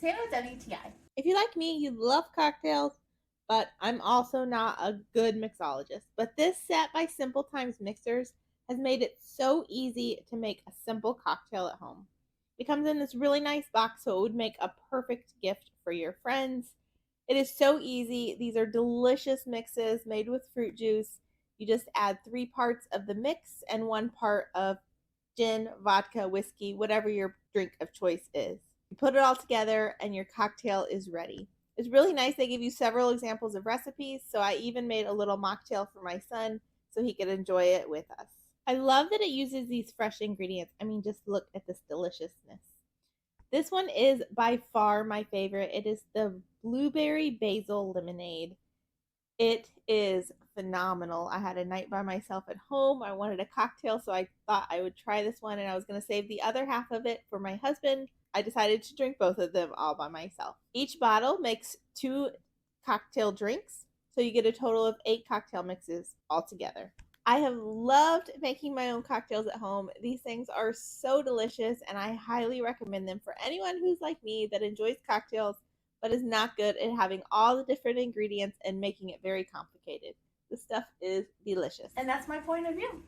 It's Hannah with WTI. If you like me, you love cocktails, but I'm also not a good mixologist. But this set by Simple Times Mixers has made it so easy to make a simple cocktail at home. It comes in this really nice box, so it would make a perfect gift for your friends. It is so easy. These are delicious mixes made with fruit juice. You just add 3 parts of the mix and 1 part of gin, vodka, whiskey, whatever your drink of choice is. You put it all together and your cocktail is ready. It's really nice. They give you several examples of recipes, so I even made a little mocktail for my son so he could enjoy it with us. I love that it uses these fresh ingredients. I mean, just look at this deliciousness. This one is by far my favorite. It is the blueberry basil lemonade. It is phenomenal. I had a night by myself at home. I wanted a cocktail, so I thought I would try this one, and I was going to save the other half of it for my husband. I decided to drink both of them all by myself. Each bottle makes 2 cocktail drinks, so you get a total of 8 cocktail mixes altogether. I have loved making my own cocktails at home. These things are so delicious, and I highly recommend them for anyone who's like me that enjoys cocktails but is not good at having all the different ingredients and making it very complicated. This stuff is delicious. And that's my point of view.